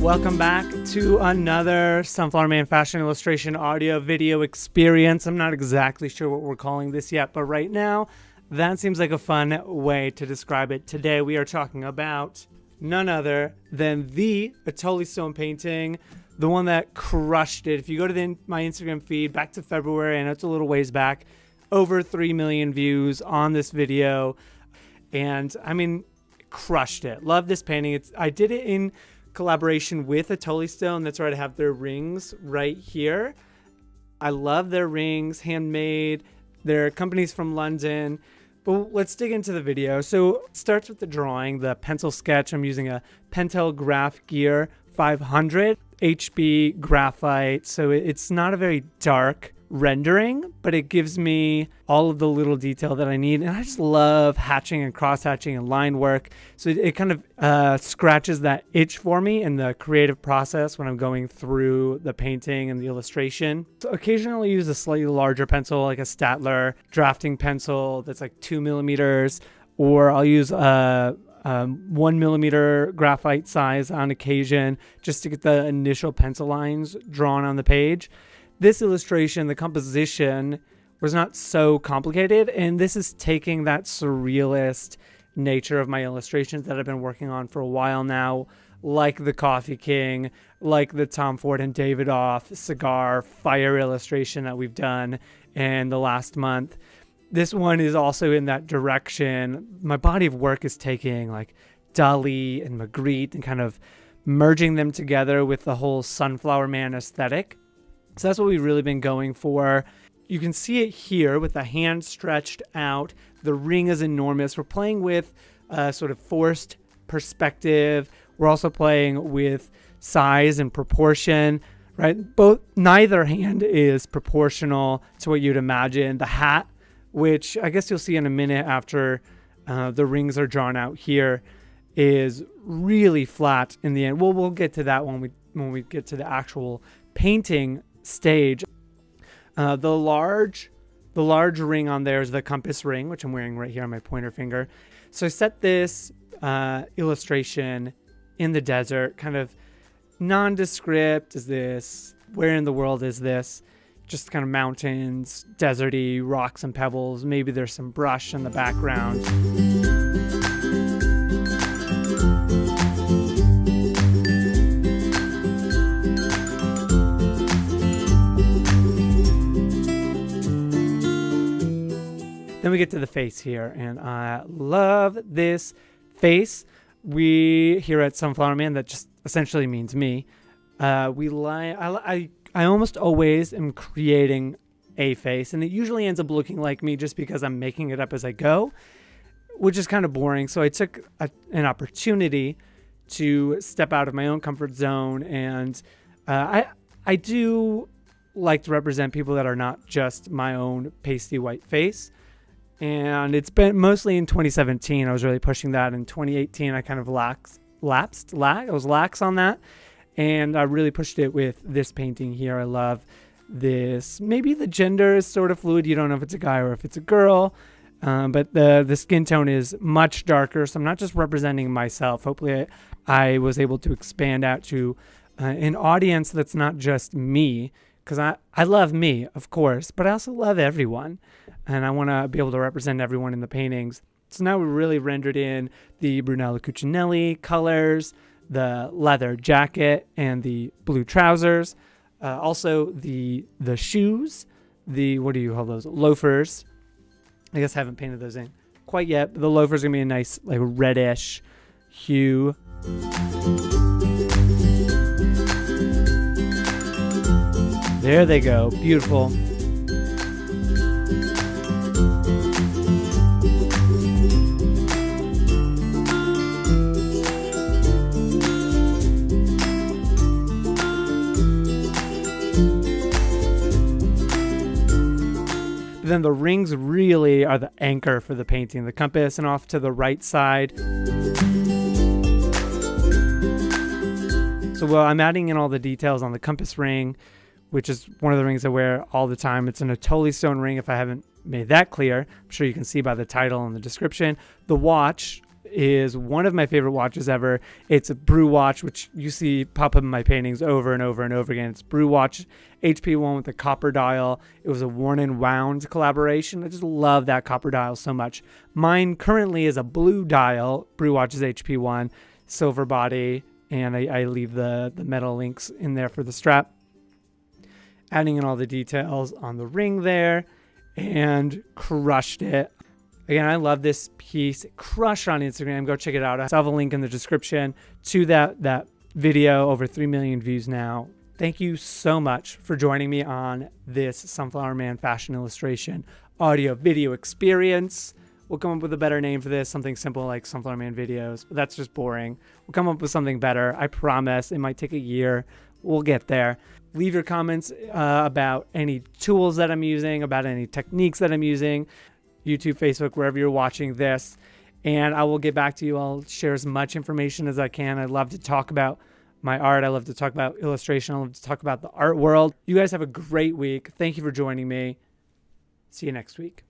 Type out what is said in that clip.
Welcome back to another Sunflowerman fashion illustration audio video experience. I'm not exactly sure what we're calling this yet, but right now that seems like a fun way to describe it. Today we are talking about none other than the Atolyestone painting, the one that crushed it. If you go to my Instagram feed back to February, I know it's a little ways back, over 3 million views on this video, and I mean, crushed it. Love this painting. I did it in collaboration with Atolyestone. That's right, I have their rings right here. I love their rings, handmade. They're companies from London. But let's dig into the video. So it starts with the drawing, the pencil sketch. I'm using a Pentel Graph Gear 500 HB graphite. So it's not a very dark rendering, but it gives me all of the little detail that I need. And I just love hatching and cross hatching and line work. So it kind of scratches that itch for me in the creative process when I'm going through the painting and the illustration. So occasionally use a slightly larger pencil, like a Statler drafting pencil that's like 2 millimeters, or I'll use a 1 millimeter graphite size on occasion just to get the initial pencil lines drawn on the page. This illustration, the composition was not so complicated, and this is taking that surrealist nature of my illustrations that I've been working on for a while now, like the Coffee King, like the Tom Ford and Davidoff cigar fire illustration that we've done in the last month. This one is also in that direction. My body of work is taking like Dali and Magritte and kind of merging them together with the whole Sunflowerman aesthetic. So that's what we've really been going for. You can see it here with the hand stretched out. The ring is enormous. We're playing with sort of forced perspective. We're also playing with size and proportion, right? Neither hand is proportional to what you'd imagine. The hat, which I guess you'll see in a minute after the rings are drawn out here, is really flat in the end. We'll get to that when we get to the actual painting stage. The large ring on there is the compass ring, which I'm wearing right here on my pointer finger. So I set this illustration in the desert, kind of nondescript. Is this, where in the world is this? Just kind of mountains, deserty, rocks and pebbles. Maybe there's some brush in the background. Then we get to the face here, and I love this face. We here at Sunflowerman, that just essentially means me. I almost always am creating a face, and it usually ends up looking like me just because I'm making it up as I go, which is kind of boring. So I took an opportunity to step out of my own comfort zone, and I do like to represent people that are not just my own pasty white face. And it's been mostly in 2017. I was really pushing that. In 2018, I kind of I was lax on that. And I really pushed it with this painting here. I love this. Maybe the gender is sort of fluid. You don't know if it's a guy or if it's a girl. But the skin tone is much darker. So I'm not just representing myself. Hopefully I was able to expand out to an audience that's not just me. Because I love me, of course, but I also love everyone. And I want to be able to represent everyone in the paintings. So now we really rendered in the Brunello Cucinelli colors, the leather jacket, and the blue trousers. Also the shoes, what do you call those? Loafers. I guess I haven't painted those in quite yet. But the loafers are going to be a nice like reddish hue. There they go. Beautiful. But then the rings really are the anchor for the painting. The compass and off to the right side. So I'm adding in all the details on the compass ring, which is one of the rings I wear all the time. It's an Atolyestone ring, if I haven't made that clear. I'm sure you can see by the title and the description. The watch is one of my favorite watches ever. It's a Brew watch, which you see pop up in my paintings over and over and over again. It's Brew watch HP1 with a copper dial. It was a Worn and Wound collaboration. I just love that copper dial so much. Mine currently is a blue dial. Brew watch is HP1, silver body, and I leave the metal links in there for the strap. Adding in all the details on the ring there, and crushed it. Again, I love this piece. Crushed on Instagram. Go check it out. I'll have a link in the description to that video. Over 3 million views now. Thank you so much for joining me on this Sunflowerman fashion illustration audio video experience. We'll come up with a better name for this, something simple like Sunflowerman videos, but that's just boring. We'll come up with something better. I promise. It might take a year. We'll get there. Leave your comments about any tools that I'm using, about any techniques that I'm using, YouTube, Facebook, wherever you're watching this, and I will get back to you. I'll share as much information as I can. I love to talk about my art. I love to talk about illustration. I love to talk about the art world. You guys have a great week. Thank you for joining me. See you next week.